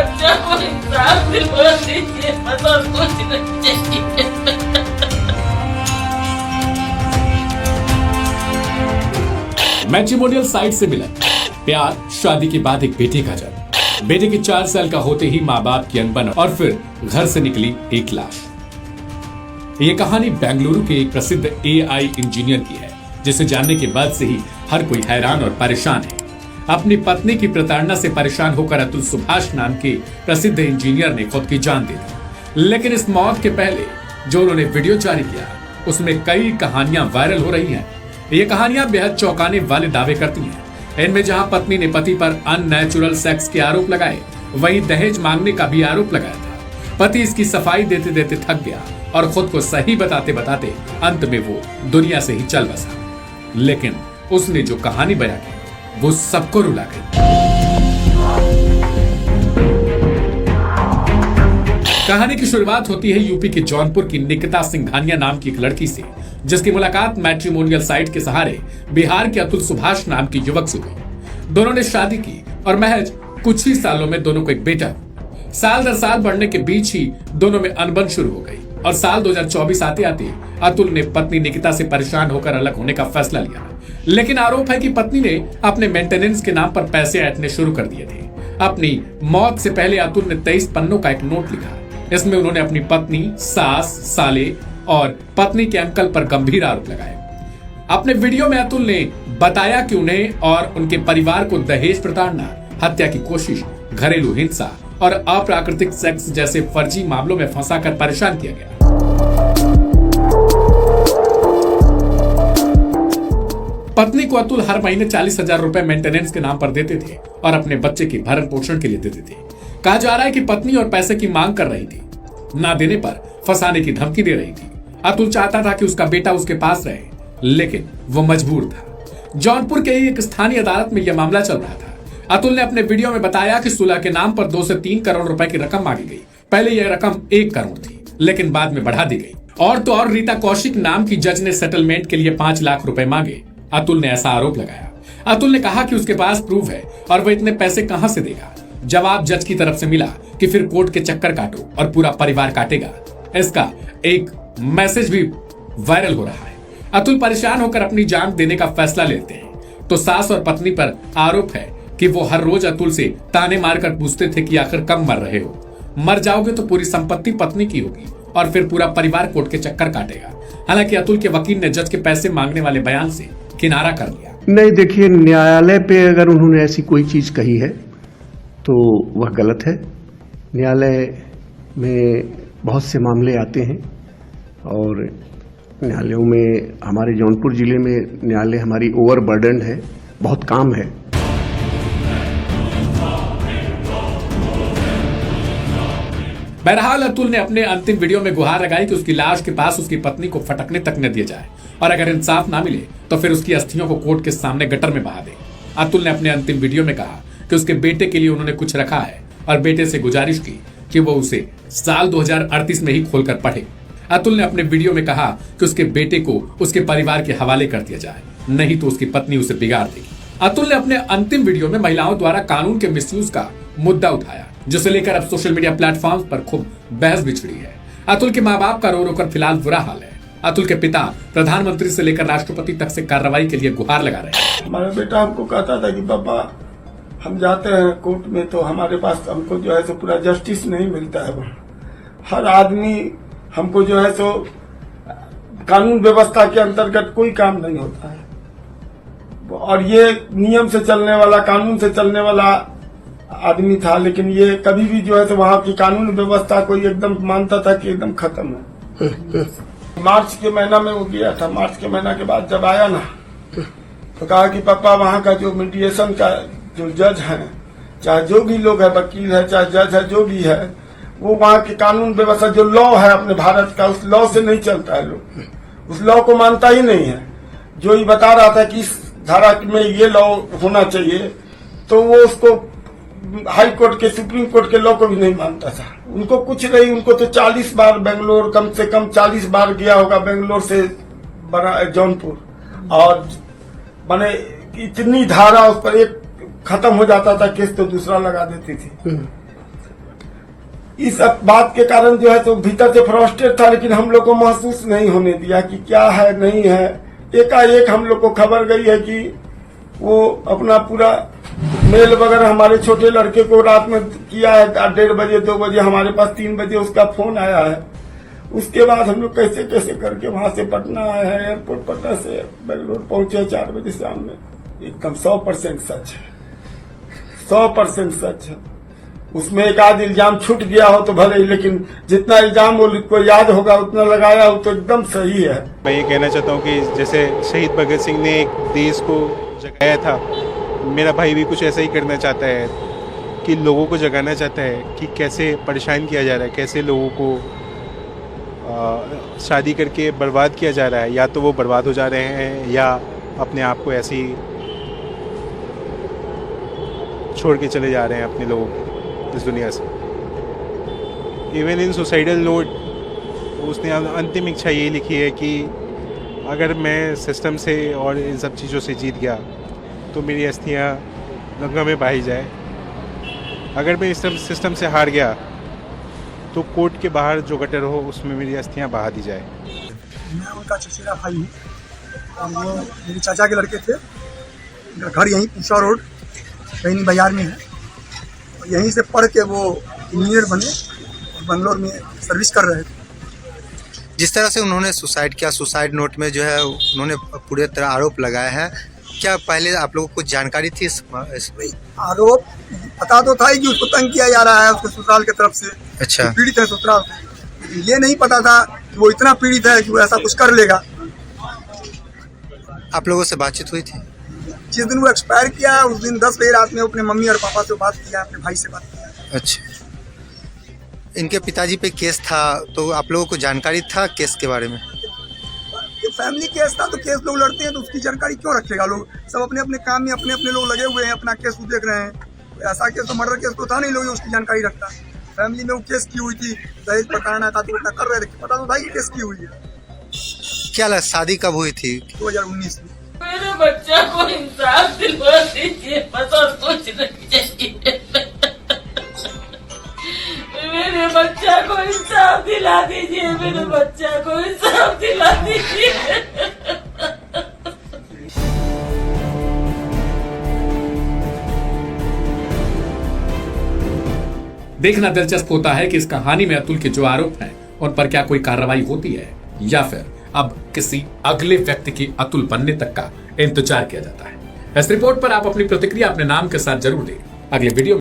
बच्चा को इंसाफ दिलवा दीजिए, बस और कुछ नहीं चाहिए। मैट्रिमोनियल साइट से मिलन, प्यार, शादी के बाद एक बेटे का जन्म, बेटे के 4 साल का होते ही माँ बाप की अनबन और फिर घर से निकली एक लाश। ये कहानी बेंगलुरु के एक प्रसिद्ध AI इंजीनियर की है, जिसे जानने के बाद से ही हर कोई हैरान और परेशान है। अपनी पत्नी की प्रताड़ना से परेशान होकर अतुल सुभाष नाम के प्रसिद्ध इंजीनियर ने खुद की जान दे दी। लेकिन इस मौत के पहले जो उन्होंने वीडियो जारी किया, उसमें कई कहानियां वायरल हो रही हैं। ये कहानियां बेहद चौंकाने वाले दावे करती हैं। इनमें जहां पत्नी ने पति पर अननेचुरल सेक्स के आरोप लगाए, वहीं दहेज मांगने का भी आरोप लगाया था। पति इसकी सफाई देते देते थक गया और खुद को सही बताते बताते अंत में वो दुनिया से ही चल बसा। लेकिन उसने जो कहानी बयां की, वो सबको रुला गई। कहानी की शुरुआत होती है यूपी के जौनपुर की निकिता सिंघानिया नाम की एक लड़की से, जिसकी मुलाकात मैट्रिमोनियल साइट के सहारे बिहार के अतुल सुभाष नाम के युवक से हुई। दोनों ने शादी की और महज कुछ ही सालों में दोनों को एक बेटा हुआ। साल दर साल बढ़ने के बीच ही दोनों में अनबन शुरू हो गई और साल 2024 आते आते अतुल ने पत्नी निकिता से परेशान होकर अलग होने का फैसला लिया। लेकिन आरोप है कि पत्नी ने अपने मेंटेनेंस के नाम पर पैसे ऐंठने शुरू कर दिए थे। अपनी मौत से पहले अतुल ने 23 पन्नों का एक नोट लिखा। इसमें उन्होंने अपनी पत्नी, सास, साले और पत्नी के अंकल पर गंभीर आरोप लगाए। अपने वीडियो में अतुल ने बताया कि उन्हें और उनके परिवार को दहेज प्रताड़ना, हत्या की कोशिश, घरेलू हिंसा और अप्राकृतिक सेक्स जैसे फर्जी मामलों में फंसाकर परेशान किया गया। पत्नी को अतुल हर महीने 40,000 रुपए मेंटेनेंस के नाम पर देते थे और अपने बच्चे के भरण पोषण के लिए देते थे। कहा जा रहा है कि पत्नी और पैसे की मांग कर रही थी, ना देने पर फंसाने की धमकी दे रही थी। अतुल चाहता था कि उसका बेटा उसके पास रहे, लेकिन वो मजबूर था। जौनपुर के एक स्थानीय अदालत में यह मामला चल रहा था। अतुल ने अपने वीडियो में बताया कि सुलह के नाम पर 2 से 3 करोड़ रुपए की रकम मांगी गई। पहले यह रकम 1 करोड़ थी, लेकिन बाद में बढ़ा दी गई। और तो और रीता कौशिक नाम की जज ने सेटलमेंट के लिए 5 लाख रुपए मांगे। अतुल ने ऐसा आरोप लगाया। अतुल ने कहा कि उसके पास प्रूफ है और वह इतने पैसे कहां से देगा। जवाब जज की तरफ से मिला कि फिर कोर्ट के चक्कर काटो और पूरा परिवार काटेगा। इसका एक मैसेज भी वायरल हो रहा है। अतुल परेशान होकर अपनी जान देने का फैसला लेते हैं तो सास और पत्नी पर आरोप है कि वो हर रोज अतुल से ताने मारकर पूछते थे कि आखिर कब मर रहे हो, मर जाओगे तो पूरी संपत्ति पत्नी की होगी और फिर पूरा परिवार कोर्ट के चक्कर काटेगा। हालांकि अतुल के वकील ने जज के पैसे मांगने वाले बयान से किनारा कर लिया। नहीं, देखिए, न्यायालय पे अगर उन्होंने ऐसी कोई चीज कही है तो वह गलत है। न्यायालय में बहुत से मामले आते हैं और न्यायालयों में, हमारे जौनपुर जिले में न्यायालय हमारी ओवरबर्डन है, बहुत काम है। बहरहाल अतुल ने अपने अंतिम वीडियो में गुहार लगाई कि उसकी लाश के पास उसकी पत्नी को फटकने तक न दिया जाए और अगर इंसाफ ना मिले तो फिर उसकी अस्थियों को कोर्ट के सामने गटर में बहा दे। अतुल ने अपने अंतिम वीडियो में कहा कि उसके बेटे के लिए उन्होंने कुछ रखा है और बेटे से गुजारिश की कि वो उसे साल 2038 में ही खोलकर पढ़े। अतुल ने अपने वीडियो में कहा कि उसके बेटे को उसके परिवार के हवाले कर दिया जाए, नहीं तो उसकी पत्नी उसे बिगाड़ देगी। अतुल ने अपने अंतिम वीडियो में महिलाओं द्वारा कानून के मिसयूज का मुद्दा उठाया, जिसे लेकर अब सोशल मीडिया प्लेटफॉर्म पर खूब बहस भी छिड़ी है। अतुल के माँ बाप का रो रो कर फिलहाल बुरा हाल है। अतुल के पिता प्रधानमंत्री से लेकर राष्ट्रपति तक से कार्रवाई के लिए गुहार लगा रहे हैं। हमारा बेटा हमको कहता था कि पापा हम जाते हैं कोर्ट में तो हमारे पास हमको जो है सो पूरा जस्टिस नहीं मिलता है। हर आदमी हमको जो है सो कानून व्यवस्था के अंतर्गत कोई काम नहीं होता है और ये नियम से चलने वाला, कानून से चलने वाला आदमी था, लेकिन ये कभी भी जो है तो वहाँ की कानून व्यवस्था को एकदम मानता था कि एकदम खत्म है। मार्च के महीना में वो गया था। मार्च के महीना के बाद जब आया ना तो कहा कि पापा वहाँ का जो मीडिएशन का जो जज है, चाहे जो भी लोग है, वकील है, चाहे जज है, जो भी है, वो वहाँ की कानून व्यवस्था जो लॉ है अपने भारत का, उस लॉ से नहीं चलता है। लोग उस लॉ को मानता ही नहीं है। जो ये बता रहा था कि इस धारा में ये लॉ होना चाहिए, तो वो उसको हाई कोर्ट के, सुप्रीम कोर्ट के लॉ को भी नहीं मानता था। उनको कुछ नहीं, उनको तो 40 बार बेंगलोर, कम से कम 40 बार गया होगा बेंगलोर से जौनपुर, और माने इतनी धारा उस पर एक खत्म हो जाता था केस तो दूसरा लगा देती थी। इस बात के कारण जो है तो भीतर से फ्रस्ट्रेट था, लेकिन हम लोग को महसूस नहीं होने दिया कि क्या है नहीं है। एकाएक हम लोग को खबर गई है कि वो अपना पूरा मेल वगैरह हमारे छोटे लड़के को रात में किया है 1:30 बजे 2 बजे, हमारे पास 3 बजे उसका फोन आया है। उसके बाद हम लोग कैसे कैसे करके वहां से पटना आए हैं, एयरपोर्ट पटना से बेंगलोर पहुंचे 4 बजे शाम में। एकदम 100% सच है, 100% सच है। उसमें एक आध इल्जाम छूट गया हो तो भले ही, लेकिन जितना इल्जाम वो को याद होगा उतना लगाया हो तो एकदम सही है। मैं ये कहना चाहता हूँ कि जैसे शहीद भगत सिंह ने एक देश को जगाया था, मेरा भाई भी कुछ ऐसा ही करना चाहता है कि लोगों को जगाना चाहता है कि कैसे परेशान किया जा रहा है, कैसे लोगों को शादी करके बर्बाद किया जा रहा है। या तो वो बर्बाद हो जा रहे हैं या अपने आप को ऐसे ही छोड़ के चले जा रहे हैं अपने लोगों को इस दुनिया से। इवन इन सुसाइडल नोट उसने अंतिम इच्छा ये लिखी है कि अगर मैं सिस्टम से और इन सब चीज़ों से जीत गया तो मेरी अस्थियाँ गंगा में बहाई जाए। अगर मैं इस सिस्टम से हार गया तो कोर्ट के बाहर जो गटर हो उसमें मेरी अस्थियाँ बहा दी जाए। मैं उनका चचेरा भाई हूँ और वो मेरे चाचा के लड़के थे। उनका घर यहीं पूसा रोड कहीं बाजार में है और यहीं से पढ़ के वो इंजीनियर बने और बेंगलोर में सर्विस कर रहे थे। जिस तरह से उन्होंने सुसाइड किया, सुसाइड नोट में जो है उन्होंने पूरे तरह आरोप लगाए हैं। क्या पहले आप लोगों को कुछ जानकारी थी इस आरोप पता तो था ही कि उसको तंग किया जा रहा है उसके ससुराल की तरफ से। अच्छा, पीड़ित है ससुराल से, ये नहीं पता था कि वो इतना पीड़ित है कि वो ऐसा कुछ कर लेगा। आप लोगों से बातचीत हुई थी? जिस दिन वो एक्सपायर किया उस दिन 10 बजे रात में अपने मम्मी और पापा से बात किया, अपने भाई से बात किया। अच्छा, इनके पिताजी पे केस था तो आप लोगों को जानकारी था केस के बारे में? ये फैमिली केस था तो केस लोग लड़ते हैं तो उसकी जानकारी क्यों रखेगा? लोग सब अपने अपने काम में अपने अपने लोग लगे हुए हैं, अपना केस देख रहे हैं। ऐसा केस तो मर्डर केस तो था नहीं, लोग उसकी जानकारी रखता। फैमिली में वो केस की हुई थी, दहेज पटाना था तो कर रहे थे, पता तो था कि केस की हुई है। क्या लगा, शादी कब हुई थी? 2019 में। मेरे बच्चा को इंसाफ दिलवा दीजिए, बस और कुछ नहीं चाहिए। मेरे बच्चा को इंसाफ दिला दीजिए, मेरे बच्चा को इंसाफ दिला दीजिए। देखना दिलचस्प होता है कि इस कहानी में अतुल के जो आरोप हैं उन पर क्या कोई कार्रवाई होती है या फिर अब किसी अगले व्यक्ति की अतुल बनने तक का इंतजार किया जाता है। इस रिपोर्ट पर आप अपनी प्रतिक्रिया अपने नाम के साथ जरूर दें। अगले वीडियो